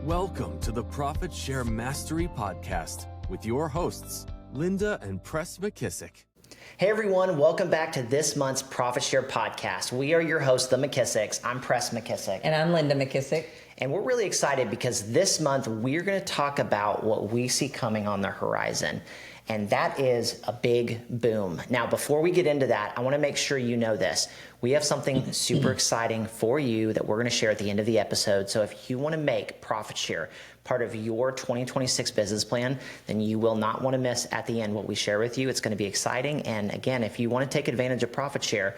Welcome to the Profit Share Mastery Podcast with your hosts, Linda and Press McKissack. Hey everyone, welcome back to this month's Profit Share Podcast. We are your hosts, the McKissacks. I'm Press McKissack. And I'm Linda McKissack. And we're really excited because this month we're going to talk about what we see coming on the horizon. And that is a big boom. Now, before we get into that, I want to make sure you know this. We have something super exciting for you that we're going to share at the end of the episode. So if you want to make Profit Share part of your 2026 business plan, then you will not want to miss at the end what we share with you. It's going to be exciting. And again, if you want to take advantage of Profit Share,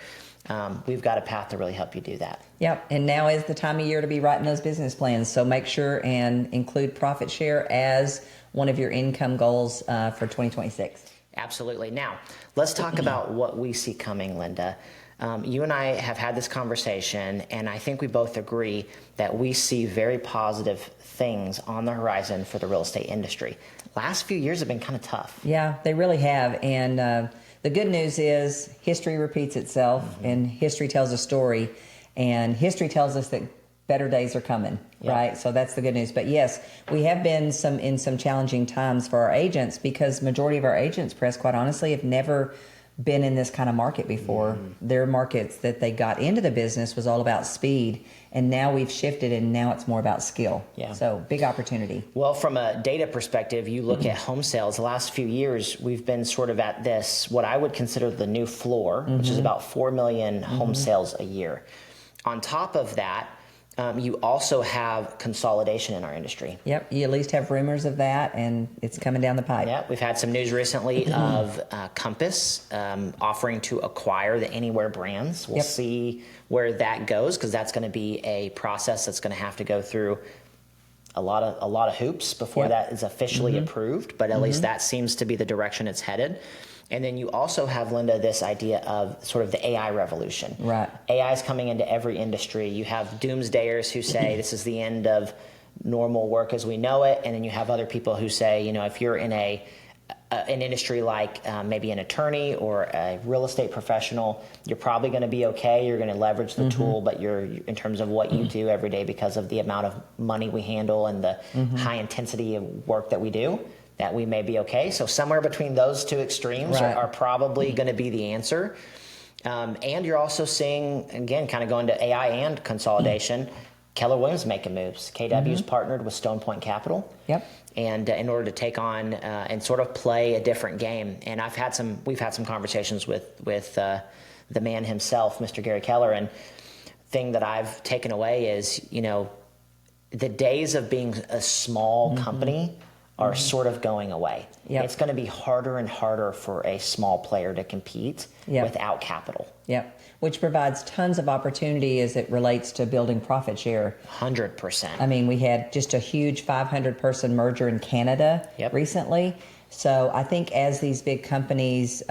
we've got a path to really help you do that. Yep. And now is the time of year to be writing those business plans. So make sure and include Profit Share as one of your income goals for 2026. Absolutely. Now, let's talk about what we see coming, Linda. You and I have had this conversation, and I think we both agree that we see very positive things on the horizon for the real estate industry. Last few years have been kind of tough. Yeah, they really have. And the good news is history repeats itself, and history tells a story, and history tells us that better days are coming, right? So that's the good news. But yes, we have been in some challenging times for our agents because majority of our agents, Press, quite honestly, have never been in this kind of market before. Their markets that they got into the business was all about speed, and now we've shifted and now it's more about skill. Yeah. So big opportunity. Well, from a data perspective, you look at home sales, the last few years, we've been sort of at this, what I would consider the new floor, which is about 4 million home sales a year. On top of that, you also have consolidation in our industry. Yep, you at least have rumors of that, and it's coming down the pipe. Yeah, we've had some news recently of Compass offering to acquire the Anywhere brands. We'll see where that goes because that's going to be a process that's going to have to go through a lot of hoops before that is officially approved. But at least that seems to be the direction it's headed. And then you also have, Linda, this idea of sort of the AI revolution. Right. AI is coming into every industry. You have doomsdayers who say this is the end of normal work as we know it. And then you have other people who say, you know, if you're in an industry like maybe an attorney or a real estate professional, you're probably going to be okay. You're going to leverage the tool, but you're in terms of what you do every day because of the amount of money we handle and the high intensity of work that we do, that we may be okay. So somewhere between those two extremes are probably going to be the answer. And you're also seeing, again, kind of going to AI and consolidation, Keller Williams making moves. KW's partnered with Stone Point Capital. Yep. And in order to take on and sort of play a different game. And we've had some conversations with the man himself, Mr. Gary Keller. And thing that I've taken away is, you know, the days of being a small company are sort of going away. Yep. It's going to be harder and harder for a small player to compete without capital. Yep. Which provides tons of opportunity as it relates to building profit share. 100%. I mean, we had just a huge 500-person merger in Canada recently. So I think as these big companies,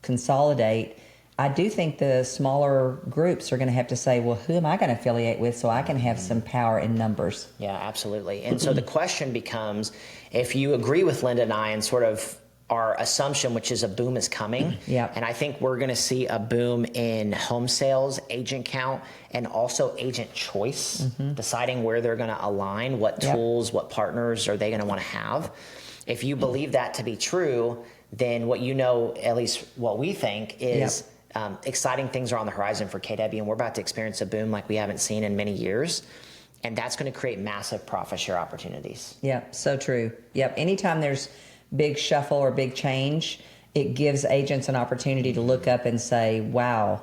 consolidate, I do think the smaller groups are going to have to say, well, who am I going to affiliate with so I can have some power in numbers? Yeah, absolutely. And so the question becomes, if you agree with Linda and I and sort of our assumption, which is a boom is coming, and I think we're going to see a boom in home sales, agent count, and also agent choice, deciding where they're going to align, what tools, what partners are they going to want to have. If you believe that to be true, then what you know, at least what we think, is exciting things are on the horizon for KW, and we're about to experience a boom like we haven't seen in many years. And that's going to create massive profit share opportunities. Yep, so true. Yep, anytime there's big shuffle or big change, it gives agents an opportunity to look up and say, wow,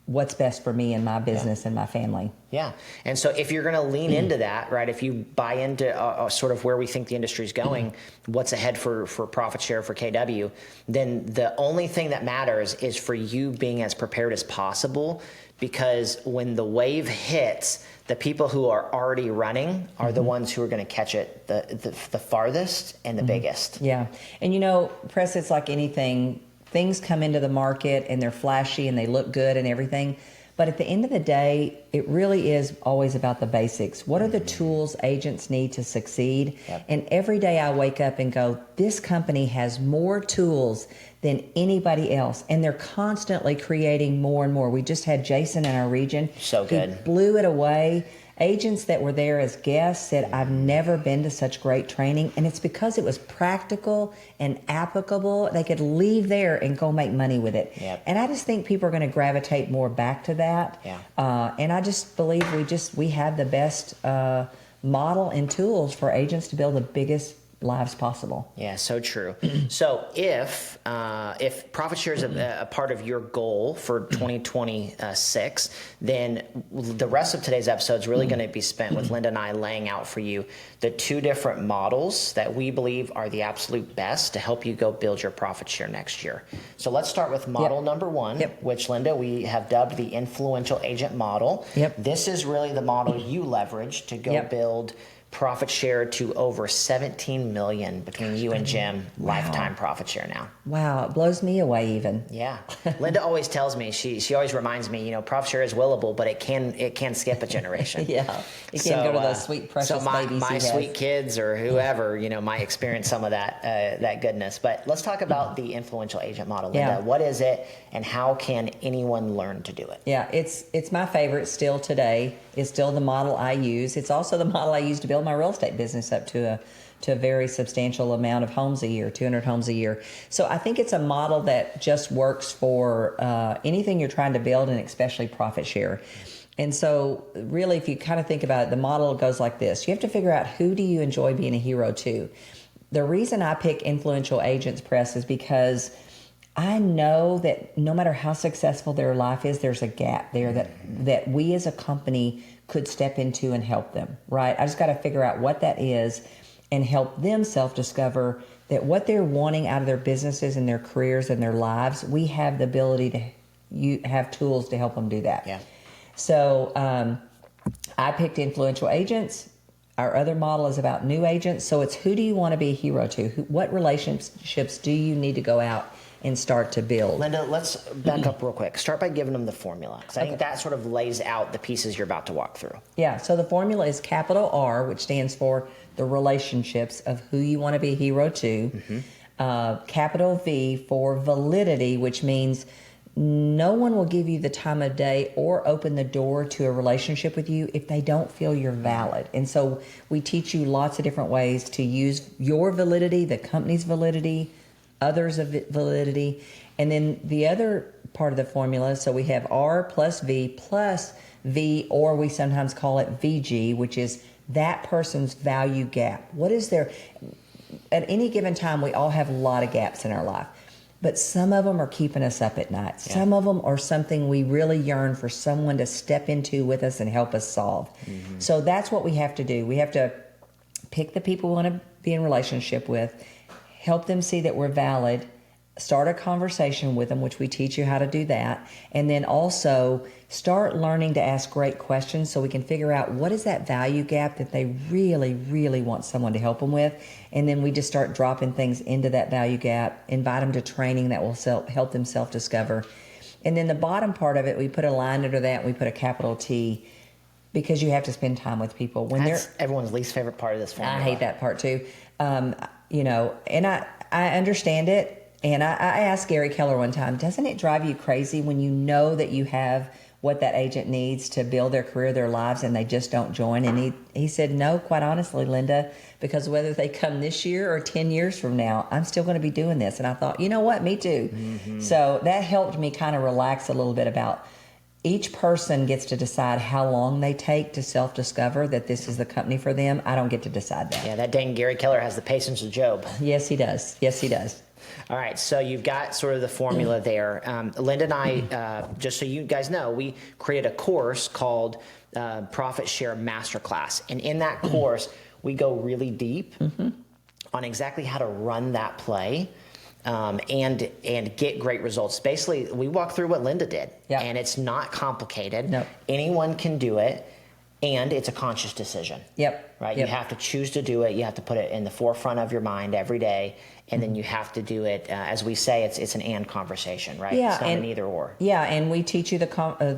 what's best for me and my business and my family. Yeah. And so if you're going to lean into that, right, if you buy into sort of where we think the industry is going, what's ahead for profit share for KW, then the only thing that matters is for you being as prepared as possible, because when the wave hits, the people who are already running are the ones who are going to catch it the farthest and the biggest. Yeah. And, you know, Press, it's like anything. Things come into the market and they're flashy and they look good and everything. But at the end of the day, it really is always about the basics. What are the tools agents need to succeed? Yep. And every day I wake up and go, this company has more tools than anybody else. And they're constantly creating more and more. We just had Jason in our region. So good. He blew it away agents that were there as guests said, I've never been to such great training. And it's because it was practical and applicable. They could leave there and go make money with it. Yep. And I just think people are going to gravitate more back to that. Yeah. And I just believe we have the best model and tools for agents to build the biggest lives possible. Yeah, so true. So if profit share is a part of your goal for 2026, then the rest of today's episode is really going to be spent with Linda and I laying out for you the two different models that we believe are the absolute best to help you go build your profit share next year. So let's start with model number one, which, Linda, we have dubbed the influential agent model. This is really the model you leverage to go build profit share to over 17 million between you and Jim. Lifetime profit share now. Wow, it blows me away even. Yeah. Linda always tells me, she always reminds me, profit share is willable, but it can skip a generation. You can't go to those sweet precious babies. My sweet kids or whoever, might experience some of that goodness. But let's talk about the influential agent model, Linda. What is it and how can anyone learn to do it? Yeah, it's my favorite still today. It's still the model I use. It's also the model I use to build my real estate business up to a very substantial amount of homes a year, 200 homes a year. So I think it's a model that just works for anything you're trying to build, and especially profit share. And so really, if you kind of think about it, the model goes like this. You have to figure out, who do you enjoy being a hero to? The reason I pick Influential Agents Press is because I know that no matter how successful their life is, there's a gap there that we as a company could step into and help them, right? I just got to figure out what that is and help them self-discover that what they're wanting out of their businesses and their careers and their lives, we have the ability to have tools to help them do that. Yeah. So I picked Influential Agents. Our other model is about new agents. So it's, who do you want to be a hero to? What relationships do you need to go out and start to build? Linda, let's back up real quick. Start by giving them the formula, because I think that sort of lays out the pieces you're about to walk through. Yeah, so the formula is capital R, which stands for the relationships of who you want to be a hero to. Capital V for validity, which means no one will give you the time of day or open the door to a relationship with you if they don't feel you're valid. And so we teach you lots of different ways to use your validity, the company's validity, others of validity. And then the other part of the formula, so we have R plus V, or we sometimes call it VG, which is that person's value gap. What is their, at any given time, we all have a lot of gaps in our life, but some of them are keeping us up at night. Yeah. Some of them are something we really yearn for someone to step into with us and help us solve. So that's what we have to do. We have to pick the people we want to be in relationship with, help them see that we're valid, start a conversation with them, which we teach you how to do that, and then also start learning to ask great questions so we can figure out what is that value gap that they really, really want someone to help them with. And then we just start dropping things into that value gap, invite them to training that will help them self-discover. And then the bottom part of it, we put a line under that, we put a capital T, because you have to spend time with people. That's everyone's least favorite part of this formula. I hate that part too. And I understand it. And I asked Gary Keller one time, doesn't it drive you crazy when you know that you have what that agent needs to build their career, their lives, and they just don't join? And he said, no, quite honestly, Linda, because whether they come this year or 10 years from now, I'm still going to be doing this. And I thought, you know what, me too. So that helped me kind of relax a little bit about each person gets to decide how long they take to self-discover that this is the company for them. I don't get to decide that. Yeah, that dang Gary Keller has the patience of Job. Yes, he does. Yes, he does. All right, so you've got sort of the formula there. Linda and I, just so you guys know, we created a course called Profit Share Masterclass. And in that course, we go really deep on exactly how to run that play and get great results. Basically, we walk through what Linda did. Yep. And it's not complicated. Nope. Anyone can do it. And it's a conscious decision. Yep. Right? Yep. You have to choose to do it. You have to put it in the forefront of your mind every day. And then you have to do it, as we say, it's an and conversation, right? Yeah, it's not an either or. Yeah, and we teach you how to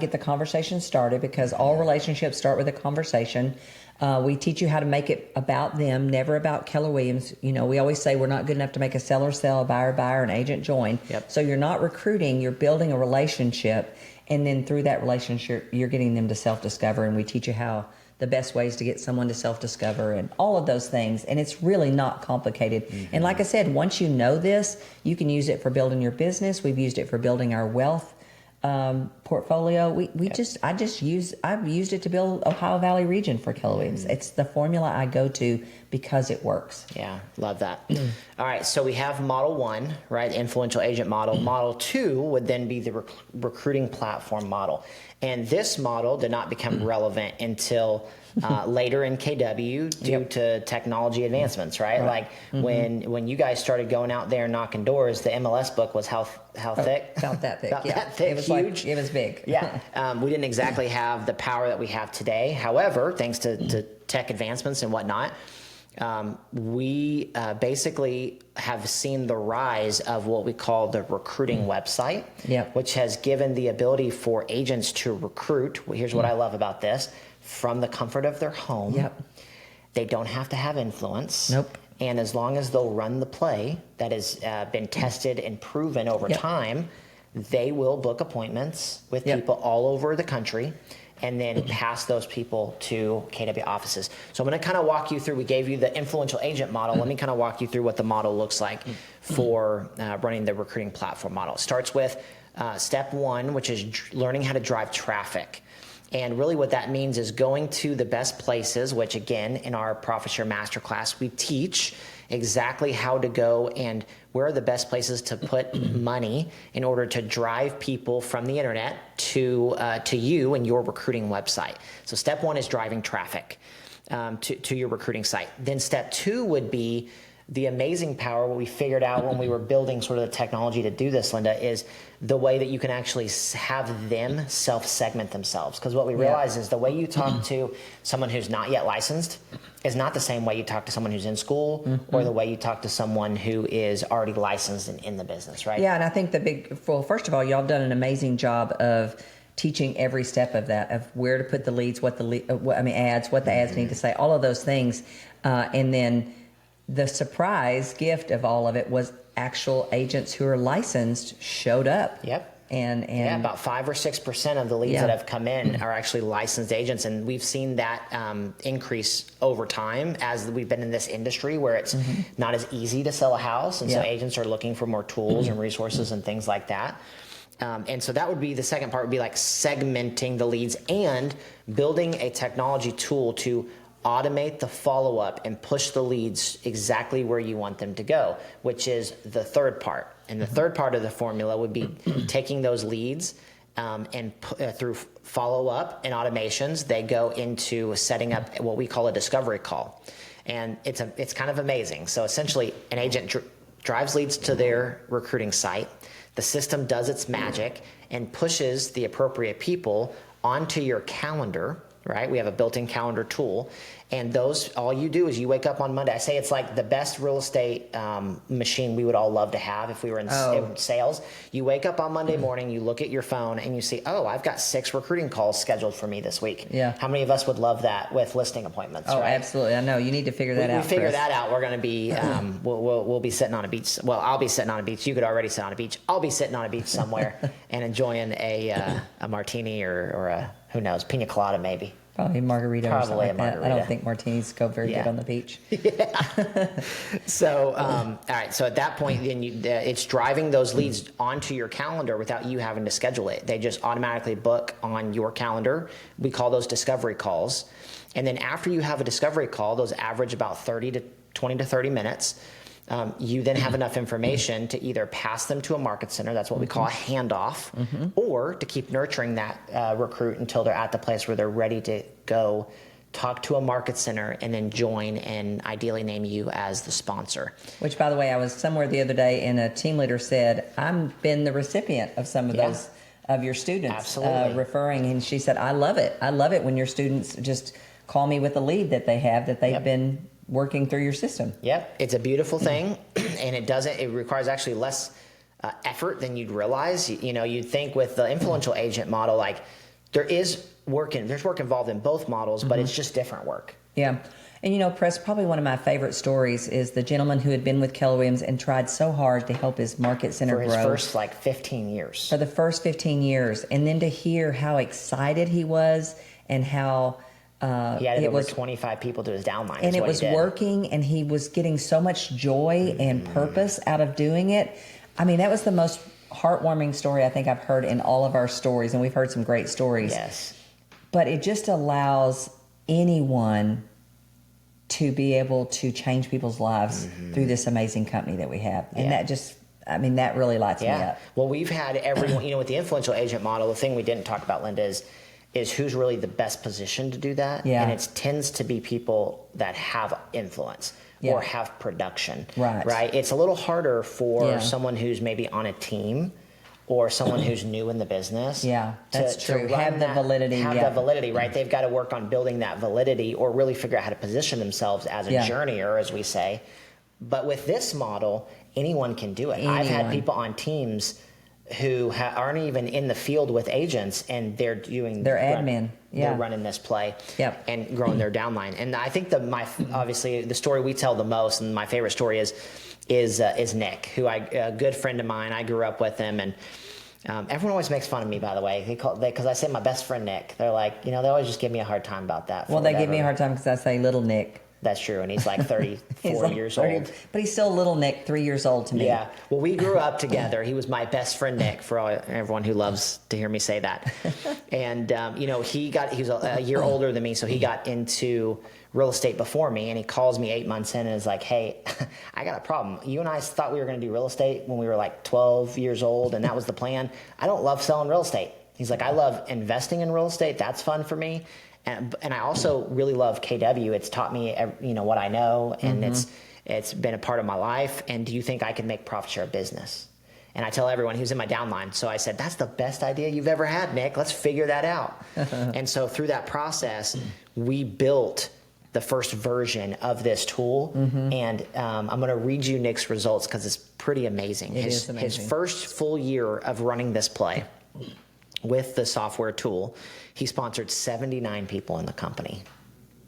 get the conversation started, because all relationships start with a conversation. We teach you how to make it about them, never about Keller Williams. You know, we always say we're not good enough to make a seller sell, a buyer, an agent join. Yep. So you're not recruiting, you're building a relationship. And then through that relationship, you're getting them to self-discover. And we teach you how the best ways to get someone to self-discover and all of those things. And it's really not complicated. And like I said, once you know this, you can use it for building your business. We've used it for building our wealth portfolio. I've used it to build Ohio Valley region for Keller Williams. It's the formula I go to because it works. Yeah, love that. All right, so we have model 1, right, influential agent model. Model 2 would then be the recruiting platform model. And this model did not become relevant until later in KW due to technology advancements, right? Like when you guys started going out there knocking doors, the MLS book was how thick? About that thick. About that thick, it was huge. It was big. Yeah, we didn't exactly have the power that we have today. However, thanks to tech advancements and whatnot, we basically have seen the rise of what we call the recruiting website, which has given the ability for agents to recruit. Here's what I love about this: from the comfort of their home. They don't have to have influence. Nope. And as long as they'll run the play that has been tested and proven over time, they will book appointments with people all over the country and then pass those people to KW offices. So I'm going to kind of walk you through. We gave you the influential agent model. Let me kind of walk you through what the model looks like for running the recruiting platform model. It starts with step 1, which is learning how to drive traffic. And really what that means is going to the best places, which again, in our Profit Share Masterclass, we teach exactly how to go and where are the best places to put money in order to drive people from the internet to you and your recruiting website. So step 1 is driving traffic to your recruiting site. Then step 2 would be the amazing power. What we figured out when we were building sort of the technology to do this, Linda, is the way that you can actually have them self-segment themselves. Because what we realize is the way you talk to someone who's not yet licensed is not the same way you talk to someone who's in school or the way you talk to someone who is already licensed and in the business, right? Yeah, and I think first of all, y'all have done an amazing job of teaching every step of that, of where to put the leads, what the ads need to say, all of those things. And then the surprise gift of all of it was actual agents who are licensed showed up. And about 5 or 6% of the leads that have come in are actually licensed agents, and we've seen that increase over time as we've been in this industry where it's not as easy to sell a house, and so agents are looking for more tools and resources and things like that. And so that would be the second part, would be like segmenting the leads and building a technology tool to automate the follow-up and push the leads exactly where you want them to go, which is the third part. And the third part of the formula would be taking those leads and through follow-up and automations, they go into setting up what we call a discovery call. And it's kind of amazing. So essentially, an agent drives leads to their recruiting site. The system does its magic and pushes the appropriate people onto your calendar, right? We have a built-in calendar tool. And those, all you do is you wake up on Monday. I say it's like the best real estate machine we would all love to have if we were in sales. You wake up on Monday morning, you look at your phone, and you see, oh, I've got 6 recruiting calls scheduled for me this week. How many of us would love that with listing appointments? Oh, right? Absolutely. I know. You need to figure that out. We figure that out. We're going to be, we'll be sitting on a beach. Well, I'll be sitting on a beach. You could already sit on a beach. I'll be sitting on a beach somewhere and enjoying a martini or a, who knows, pina colada maybe. Probably margarita or something like that. I don't think martinis go very good on the beach. So, all right. So at that point, then it's driving those leads onto your calendar without you having to schedule it. They just automatically book on your calendar. We call those discovery calls. And then after you have a discovery call, those average about 20 to 30 minutes. You then have enough information to either pass them to a market center, that's what we call a handoff, or to keep nurturing that recruit until they're at the place where they're ready to go talk to a market center and then join and ideally name you as the sponsor. Which, by the way, I was somewhere the other day and a team leader said, I've been the recipient of some of those of your students referring, and she said, I love it. I love it when your students just call me with a lead that they have that they've been working through your system. Yep, it's a beautiful thing, and it requires actually less effort than you'd realize. You'd think with the influential agent model, like there's work involved in both models, but it's just different work. Yeah. And you know, Press, probably one of my favorite stories is the gentleman who had been with Keller Williams and tried so hard to help his market center grow. For his first like 15 years. For the first 15 years. And then to hear how excited he was and how he added over 25 people to his downline. And it was working, and he was getting so much joy and purpose out of doing it. I mean, that was the most heartwarming story I think I've heard in all of our stories, and we've heard some great stories. Yes. But it just allows anyone to be able to change people's lives through this amazing company that we have. And that just, I mean, that really lights me up. Well, we've had everyone, you know, with the influential agent model, the thing we didn't talk about, Linda, is who's really the best position to do that. Yeah. And it tends to be people that have influence or have production. Right. It's a little harder for someone who's maybe on a team or someone who's new in the business. Yeah, that's true. Have the validity. Have the validity, right? They've got to work on building that validity or really figure out how to position themselves as a journeyer, as we say. But with this model, anyone can do it. I've had people on teams who aren't even in the field with agents, and they're doing their admin. They're running this play and growing their downline. And I think obviously the story we tell the most, and my favorite story is Nick, who a good friend of mine. I grew up with him, and everyone always makes fun of me, by the way, because I say my best friend Nick. They're like, you know, they always just give me a hard time about that. Well, they give me a hard time because I say little Nick. That's true, and he's like 34 years old. But he's still little Nick, 3 years old to me. Yeah, well, we grew up together. He was my best friend Nick, for everyone who loves to hear me say that. And, you know, he was a year older than me, so he got into real estate before me, and he calls me 8 months in and is like, hey, I got a problem. You and I thought we were going to do real estate when we were like 12 years old, and that was the plan. I don't love selling real estate. He's like, I love investing in real estate. That's fun for me. And I also really love KW. It's taught me, you know, what I know, and it's been a part of my life. And do you think I can make profit share a business? And I tell everyone, he was in my downline. So I said, that's the best idea you've ever had, Nick. Let's figure that out. And so through that process, we built the first version of this tool. And I'm going to read you Nick's results because it's pretty amazing. It is amazing. His first full year of running this play with the software tool, he sponsored 79 people in the company.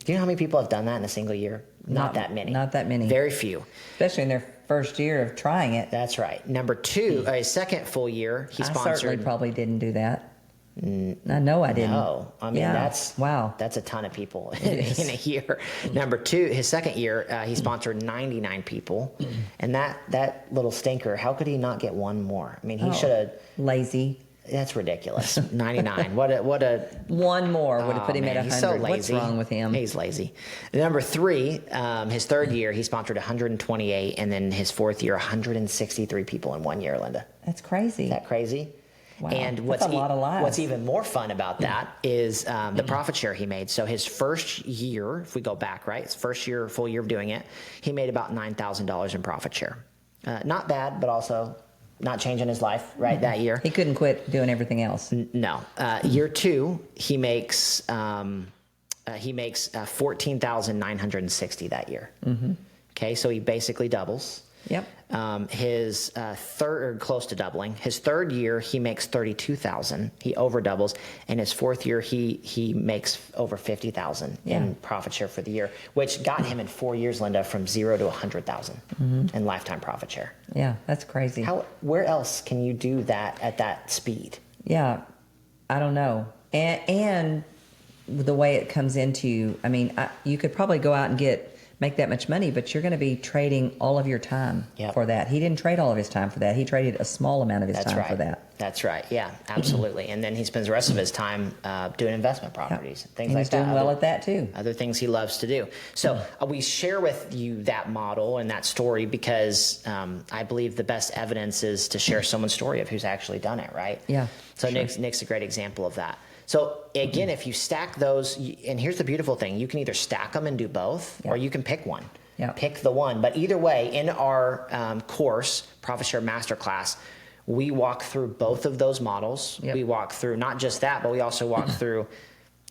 Do you know how many people have done that in a single year? Not that many. Not that many. Very few. Especially in their first year of trying it. That's right. Number two, his second full year, he sponsored. I certainly probably didn't do that. I know I didn't. No, I mean, that's a ton of people in a year. Number two, his second year, he sponsored 99 people. And that little stinker, how could he not get one more? I mean, he should have. Lazy. That's ridiculous. 99. What a one more would have put him at 100. He's so lazy. What's wrong with him? He's lazy. Number three, his third year, he sponsored 128, and then his fourth year, 163 people in 1 year, Linda. That's crazy. Is that crazy? Wow. And that's a lot of lives. What's even more fun about that is the profit share he made. So his first year, if we go back, right, his first year, full year of doing it, he made about $9,000 in profit share. Not bad, but also not changing his life, right, that year. He couldn't quit doing everything else. No. Year two, he makes $14,960 that year. Okay, so he basically doubles. Yep. His third, close to doubling. His third year, he makes $32,000. He over doubles, and his fourth year, he makes over $50,000 in profit share for the year, which got him in 4 years, Linda, from 0 to $100,000 in lifetime profit share. Yeah, that's crazy. Where else can you do that at that speed? Yeah, I don't know, and the way it comes into, I mean, you could probably go out and make that much money, but you're going to be trading all of your time for that. He didn't trade all of his time for that. He traded a small amount of his time for that. That's right. Yeah, absolutely. And then he spends the rest of his time doing investment properties, things like that. He's doing well at that too. Other things he loves to do. So we share with you that model and that story because I believe the best evidence is to share someone's story of who's actually done it, right? Yeah. So sure. Nick's a great example of that. So again, if you stack those, and here's the beautiful thing, you can either stack them and do both, or you can pick one. Yep. Pick the one. But either way, in our course, Profit Share Masterclass, we walk through both of those models. Yep. We walk through not just that, but we also walk through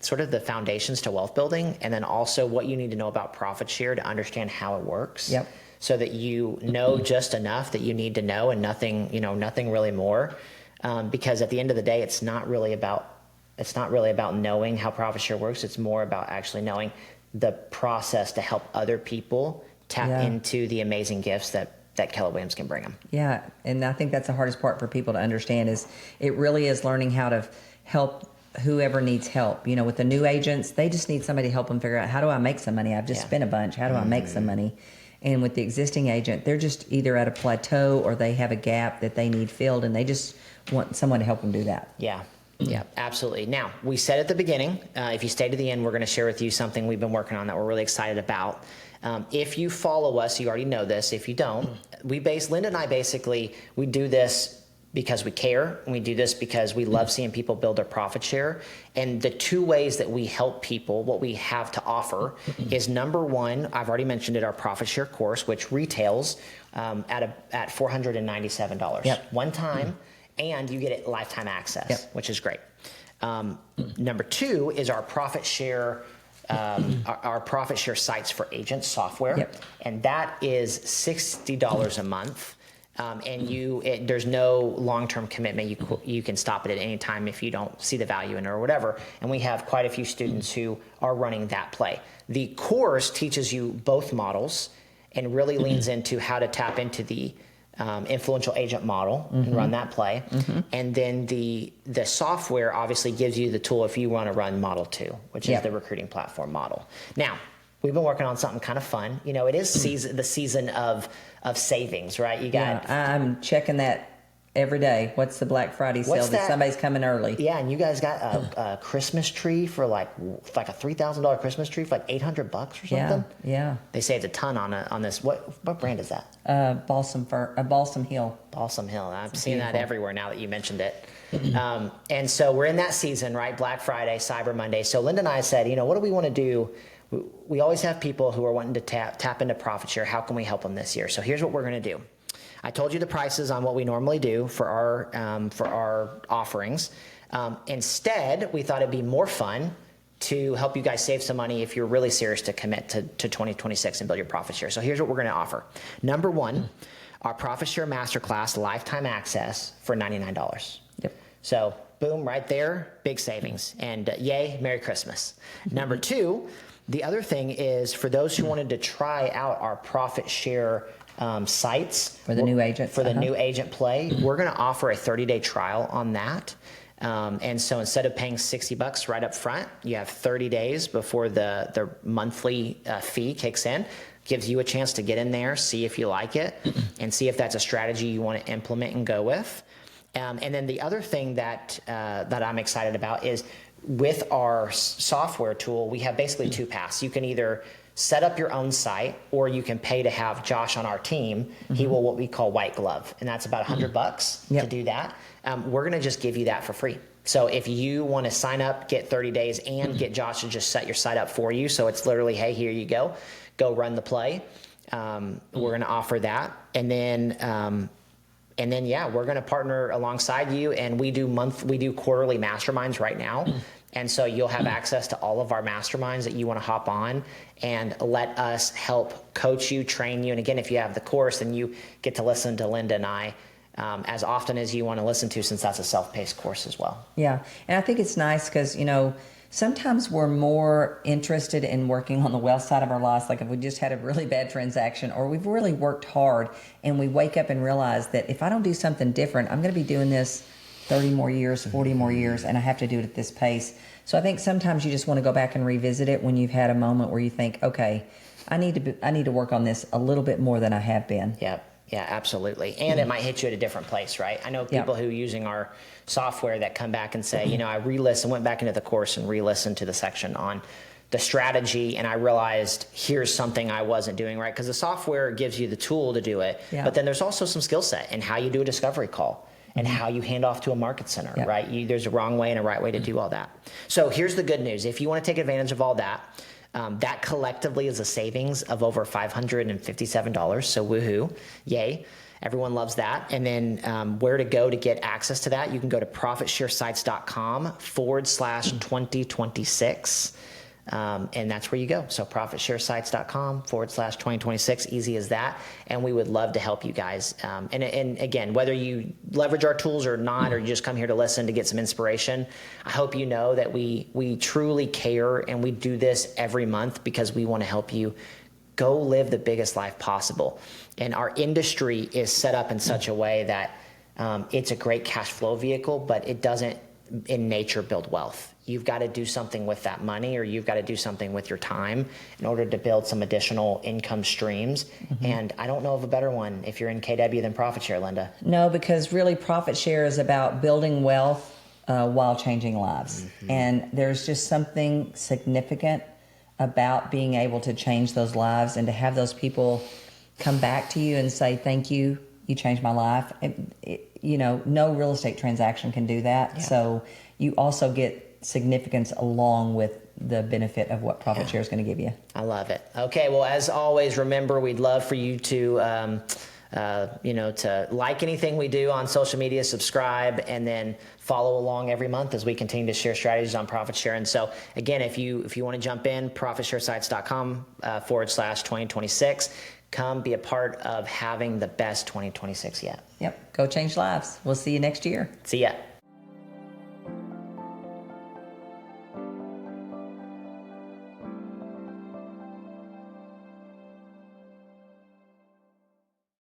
sort of the foundations to wealth building, and then also what you need to know about profit share to understand how it works. Yep. So that you know just enough that you need to know, and nothing really more. Because at the end of the day, it's not really about knowing how profit share works. It's more about actually knowing the process to help other people tap into the amazing gifts that Keller Williams can bring them. Yeah, and I think that's the hardest part for people to understand is it really is learning how to help whoever needs help. With the new agents, they just need somebody to help them figure out, how do I make some money? I've just spent a bunch. How do I make some money? And with the existing agent, they're just either at a plateau or they have a gap that they need filled, and they just want someone to help them do that. Yeah. Yeah, absolutely. Now, we said at the beginning, if you stay to the end, we're going to share with you something we've been working on that we're really excited about. If you follow us, you already know this. If you don't, Linda and I basically, we do this because we care, and we do this because we love seeing people build their profit share. And the two ways that we help people, what we have to offer is, number one, I've already mentioned it, our profit share course, which retails at $497 one time. And you get it lifetime access, which is great. Number two is our profit share, our profit share sites for agents software, and that is $60 a month. And there's no long-term commitment. You can stop it at any time if you don't see the value in it or whatever. And we have quite a few students who are running that play. The course teaches you both models and really leans into how to tap into the influential agent model and run that play. And then the software obviously gives you the tool if you want to run model 2, which is the recruiting platform model. Now, we've been working on something kind of fun. It is the season of savings, right? You got. I'm checking that every day. What's the Black Friday sale that somebody's coming early? Yeah, and you guys got a Christmas tree for like a $3,000 Christmas tree for like $800 or something. Yeah. They saved a ton on this. What brand is that? Balsam Hill. Balsam Hill. I'm seeing that everywhere now that you mentioned it. And so we're in that season, right? Black Friday, Cyber Monday. So Linda and I said, what do we want to do? We always have people who are wanting to tap into profit share. How can we help them this year? So here's what we're going to do. I told you the prices on what we normally do for our offerings. Instead, we thought it'd be more fun to help you guys save some money if you're really serious to commit to 2026 and build your profit share. So here's what we're going to offer. Number one, our profit share masterclass lifetime access for $99. So boom, right there, big savings, and yay, Merry Christmas. Number two, the other thing is for those who wanted to try out our profit share sites for the new agent new agent play, we're going to offer a 30-day trial on that. And so instead of paying $60 right up front, you have 30 days before the monthly fee kicks in. Gives you a chance to get in there, see if you like it, and see if that's a strategy you want to implement and go with. And then the other thing that I'm excited about is with our software tool, we have basically two paths. You can either set up your own site, or you can pay to have Josh on our team. He will what we call white glove, and that's about $100 to do that. We're going to just give you that for free. So if you want to sign up, get 30 days, and get Josh to just set your site up for you, so it's literally, hey, here you go run the play. We're going to offer that, and then we're going to partner alongside you, and we do quarterly masterminds right now. And so you'll have access to all of our masterminds that you want to hop on and let us help coach you, train you. And again, if you have the course, then you get to listen to Linda and I as often as you want to listen to, since that's a self-paced course as well. Yeah. And I think it's nice because, sometimes we're more interested in working on the wealth side of our lives. Like if we just had a really bad transaction, or we've really worked hard and we wake up and realize that if I don't do something different, I'm going to be doing this 30 more years, 40 more years, and I have to do it at this pace. So I think sometimes you just want to go back and revisit it when you've had a moment where you think, okay, I need to work on this a little bit more than I have been. Yeah, absolutely. And it might hit you at a different place, right? I know people who are using our software that come back and say, I went back into the course and re-listened to the section on the strategy, and I realized here's something I wasn't doing right. Because the software gives you the tool to do it, but then there's also some skill set in how you do a discovery call. And how you hand off to a market center, right? There's a wrong way and a right way to do all that. So here's the good news. If you want to take advantage of all that, that collectively is a savings of over $557. So woohoo, yay. Everyone loves that. And then where to go to get access to that, you can go to profitsharesites.com/2026. And that's where you go. So profitsharesites.com/2026, easy as that. And we would love to help you guys. And again, whether you leverage our tools or not, or you just come here to listen to get some inspiration, I hope you know that we truly care, and we do this every month because we want to help you go live the biggest life possible. And our industry is set up in such a way that it's a great cash flow vehicle, but it doesn't in nature build wealth. You've got to do something with that money, or you've got to do something with your time in order to build some additional income streams. And I don't know of a better one if you're in KW than Profit Share, Linda. No, because really Profit Share is about building wealth while changing lives. And there's just something significant about being able to change those lives and to have those people come back to you and say, thank you, you changed my life. No real estate transaction can do that. Yeah. So you also get significance along with the benefit of what Profit Share is going to give you. I love it. Okay, well, as always, remember, we'd love for you to to like anything we do on social media, subscribe, and then follow along every month as we continue to share strategies on Profit Share. And so again, if you want to jump in, profitsharesites.com/2026, come be a part of having the best 2026 yet. Yep. Go change lives. We'll see you next year. See ya.